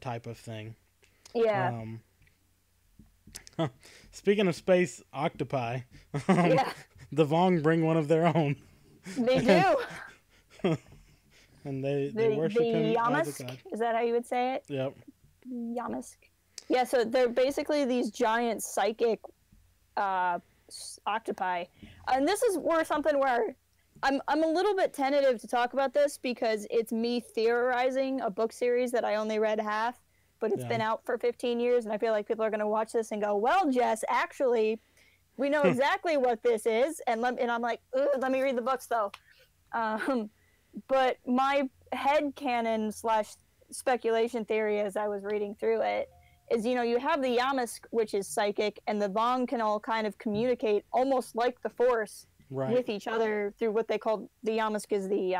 type of thing. Yeah. Speaking of space octopi, the Vong bring one of their own. They do. And they worship him as a god. Is that how you would say it? Yep. Yamisk. Yeah, so they're basically these giant psychic octopi. And this is something where I'm a little bit tentative to talk about this, because it's me theorizing a book series that I only read half, but it's been out for 15 years, and I feel like people are going to watch this and go, well, Jess, actually, we know exactly what this is. And I'm like, let me read the books, though. But headcanon slash speculation theory as I was reading through it is, you know, you have the Yamask, which is psychic, and the Vong can all kind of communicate almost like the Force with each other through what they call, the Yamask is the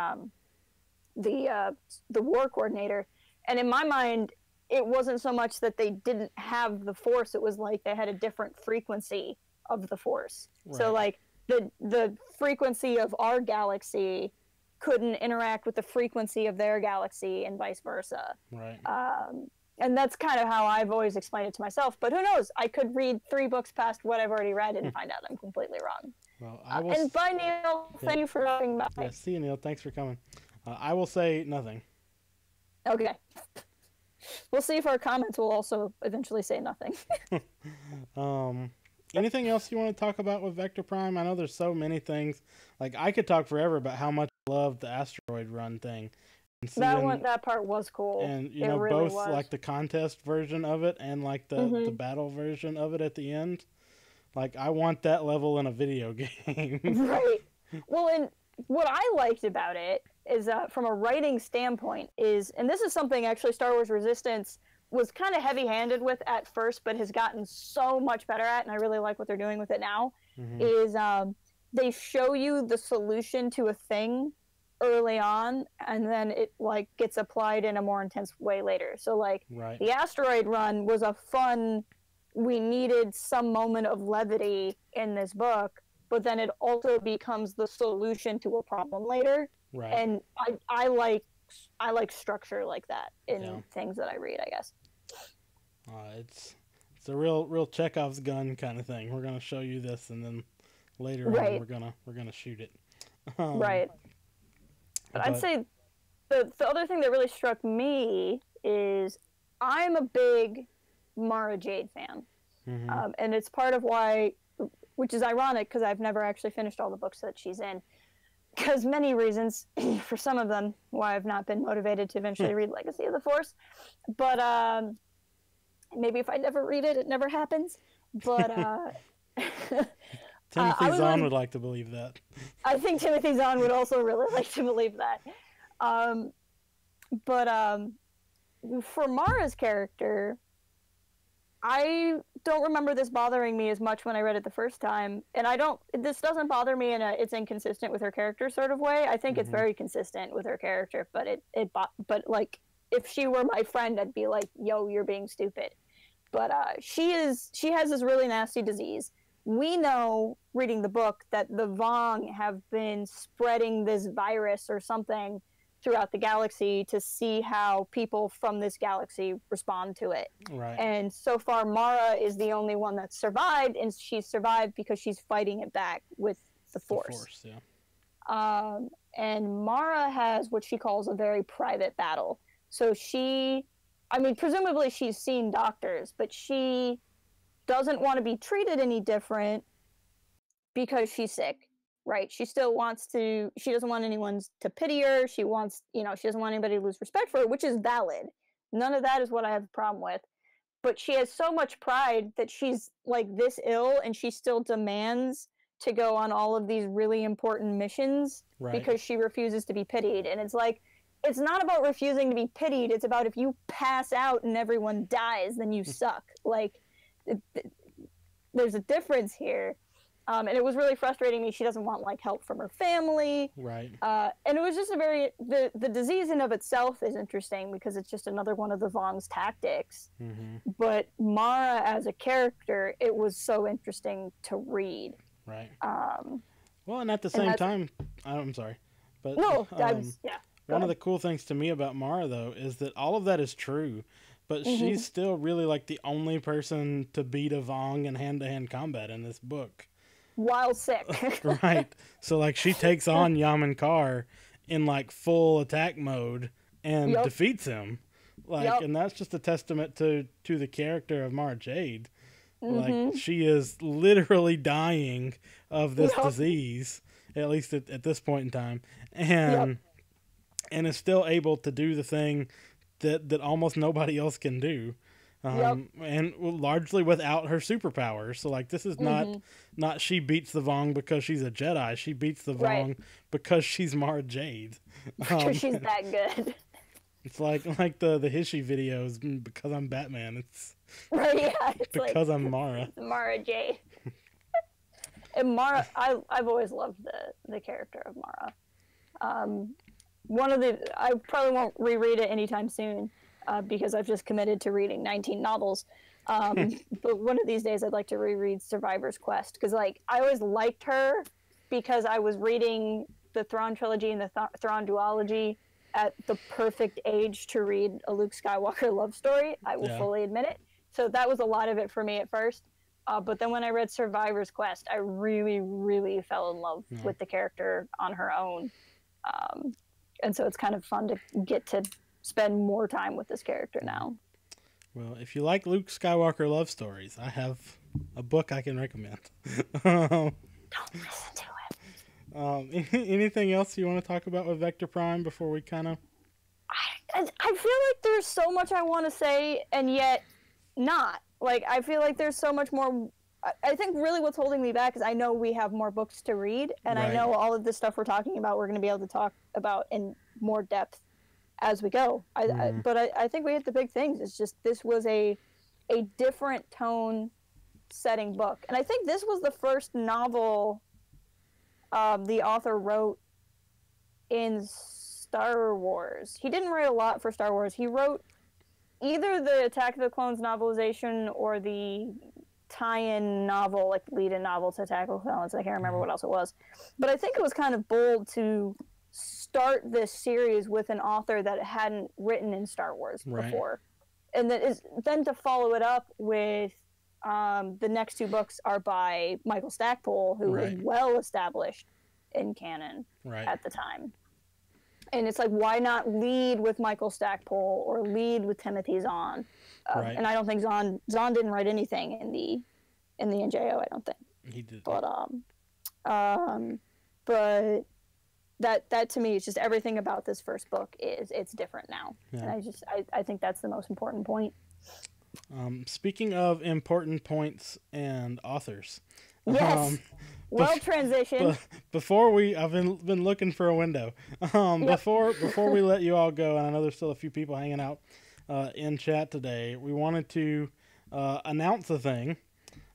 war coordinator. And in my mind, it wasn't so much that they didn't have the Force, it was like they had a different frequency of the Force. So like the frequency of our galaxy couldn't interact with the frequency of their galaxy and vice versa. And that's kind of how I've always explained it to myself. But who knows? I could read 3 books past what I've already read and find out I'm completely wrong. Well, and bye, Neil. Thank you for coming by. Yeah, see you, Neil. Thanks for coming. I will say nothing. Okay. We'll see if our comments will also eventually say nothing. Anything else you want to talk about with Vector Prime? I know there's so many things. Like, I could talk forever about how much I love the asteroid run thing. That part was cool. And you know, really both like the contest version of it and like the battle version of it at the end. Like, I want that level in a video game. Right. Well, and what I liked about it is, from a writing standpoint, is, and this is something actually Star Wars Resistance was kind of heavy-handed with at first, but has gotten so much better at, and I really like what they're doing with it now, is they show you the solution to a thing early on, and then it like gets applied in a more intense way later. So like the asteroid run was a fun, we needed some moment of levity in this book, but then it also becomes the solution to a problem later. And I like structure like that in things that I read, I guess. It's a real Chekhov's gun kind of thing. We're gonna show you this, and then later on we're gonna shoot it. But I'd say the other thing that really struck me is I'm a big Mara Jade fan. And it's part of why, which is ironic because I've never actually finished all the books that she's in. Because many reasons, for some of them, why I've not been motivated to eventually read Legacy of the Force. But maybe if I never read it, it never happens. But Timothy Zahn would like to believe that. I think Timothy Zahn would also really like to believe that. But for Mara's character, I don't remember this bothering me as much when I read it the first time. And this doesn't bother me in it's inconsistent with her character sort of way. I think it's very consistent with her character, but but like, if she were my friend, I'd be like, yo, you're being stupid. But she has this really nasty disease. We know, reading the book, that the Vong have been spreading this virus or something throughout the galaxy to see how people from this galaxy respond to it. And so far, Mara is the only one that's survived, and she's survived because she's fighting it back with the Force. And Mara has what she calls a very private battle. So presumably she's seen doctors, but she doesn't want to be treated any different because she's sick, right? She still she doesn't want anyone to pity her. She doesn't want anybody to lose respect for her, which is valid. None of that is what I have a problem with. But she has so much pride that she's like this ill, and she still demands to go on all of these really important missions because she refuses to be pitied. And it's like, it's not about refusing to be pitied. It's about, if you pass out and everyone dies, then you suck. Like, there's a difference here. And it was really frustrating me. She doesn't want like help from her family. And it was just the disease in of itself is interesting because it's just another one of the Vong's tactics. But Mara as a character, it was so interesting to read. Well, and at the same time, I'm sorry, but one of the cool things to me about Mara, though, is that all of that is true, but she's still really like the only person to beat a Vong in hand-to-hand combat in this book. While sick. So like, she takes on Yamin Kar in like full attack mode and defeats him. Like, and that's just a testament to the character of Mara Jade. Like, she is literally dying of this disease, at least at this point in time, and is still able to do the thing that almost nobody else can do. and largely without her superpowers. So like this is not she beats the Vong because she's a Jedi. She beats the Vong because she's Mara Jade. Because she's that good. It's like the Hishi videos because I'm Batman. It's right, yeah. It's because I'm Mara. Mara Jade. And Mara, I've always loved the character of Mara. I probably won't reread it anytime soon because I've just committed to reading 19 novels. But one of these days I'd like to reread Survivor's Quest because like I always liked her because I was reading the Thrawn trilogy and the Thrawn duology at the perfect age to read a Luke Skywalker love story. I will fully admit it. So that was a lot of it for me at first. But then when I read Survivor's Quest, I really, really fell in love with the character on her own. And so it's kind of fun to get to spend more time with this character now. Well, if you like Luke Skywalker love stories, I have a book I can recommend. Don't listen to him. Anything else you want to talk about with Vector Prime before we kind of... I feel like there's so much I want to say, and yet not. Like, I feel like there's so much more. I think really what's holding me back is I know we have more books to read, and I know all of this stuff we're talking about, we're going to be able to talk about in more depth as we go. But I think we hit the big things. It's just this was a different tone setting book. And I think this was the first novel the author wrote in Star Wars. He didn't write a lot for Star Wars. He wrote either the Attack of the Clones novelization or the tie-in novel, like lead-in novel to Attack of the Clones. I can't remember what else it was. But I think it was kind of bold to start this series with an author that hadn't written in Star Wars before. And then to follow it up with the next two books are by Michael Stackpole, who is well established in canon at the time. And it's like, why not lead with Michael Stackpole or lead with Timothy Zahn? And I don't think Zahn didn't write anything in the NJO. I don't think he did. But that to me is just everything about this first book it's different now. And I think that's the most important point. Speaking of important points and authors, transitioned. Before I've been looking for a window. Before we let you all go, and I know there's still a few people hanging out in chat today, we wanted to announce a thing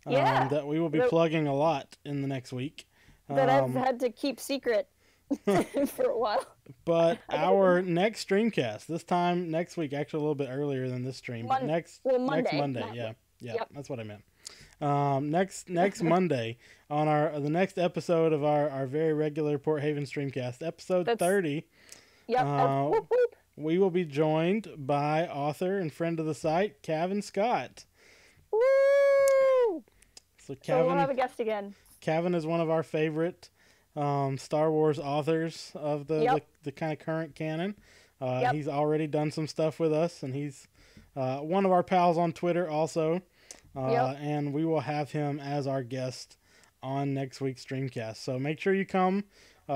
that we will be plugging a lot in the next week. That I've had to keep secret for a while. But our next Streamcast, this time next week, actually a little bit earlier than this stream, but next Monday. Yep. That's what I meant. Next Monday on the next episode of our very regular Port Haven Streamcast, episode 30. We will be joined by author and friend of the site, Kevin Scott. Woo! So Kevin, we'll have a guest again. Kevin is one of our favorite Star Wars authors of the kind of current canon. He's already done some stuff with us, and he's one of our pals on Twitter also. And we will have him as our guest on next week's Streamcast. So make sure you come,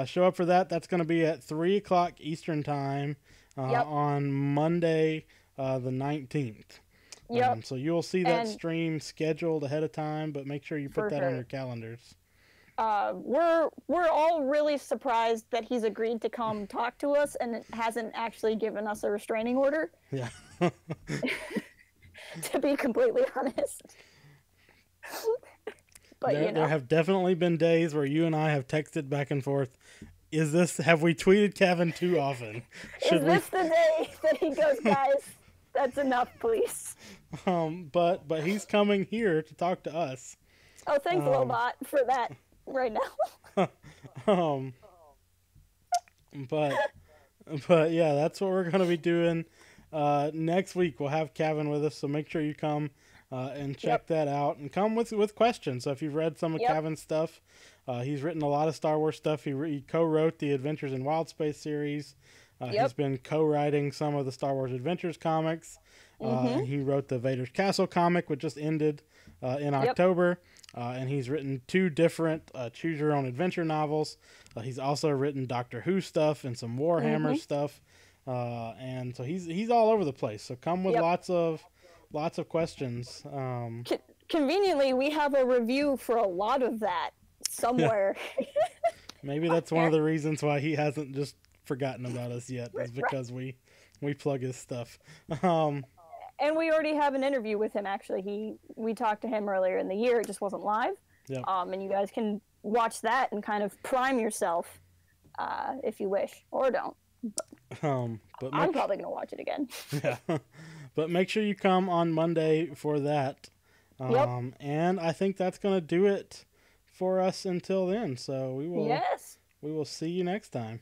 show up for that. That's going to be at 3 o'clock Eastern time on Monday, the 19th. So you'll see that stream scheduled ahead of time, but make sure you put that on your calendars. We're all really surprised that he's agreed to come talk to us and hasn't actually given us a restraining order. Yeah. To be completely honest. But there have definitely been days where you and I have texted back and forth. Have we tweeted Kevin too often? Is this the day that he goes, guys, that's enough, please? But he's coming here to talk to us. Oh, thanks, Lobot, for that right now. But yeah, that's what we're going to be doing. Next week we'll have Kevin with us, so make sure you come and check that out, and come with questions. So if you've read some of Kevin's stuff, he's written a lot of Star Wars stuff. He co-wrote the Adventures in Wild Space series. He's been co-writing some of the Star Wars Adventures comics. He wrote the Vader's Castle comic, which just ended in October. And he's written 2 different Choose Your Own Adventure novels. He's also written Doctor Who stuff and some Warhammer stuff. And so he's all over the place. So come with lots of lots of questions. Conveniently, we have a review for a lot of that somewhere. Maybe that's one of the reasons why he hasn't just forgotten about us yet, is because we plug his stuff. And we already have an interview with him, actually. We talked to him earlier in the year. It just wasn't live. Yep. And you guys can watch that and kind of prime yourself if you wish, or don't. But I'm probably going to watch it again. Yeah. But make sure you come on Monday for that. Yep. And I think that's going to do it for us until then. So we will see you next time.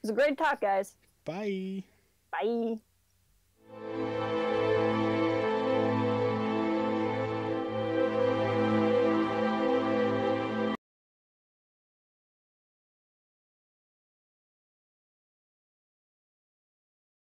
It was a great talk, guys. Bye. Bye.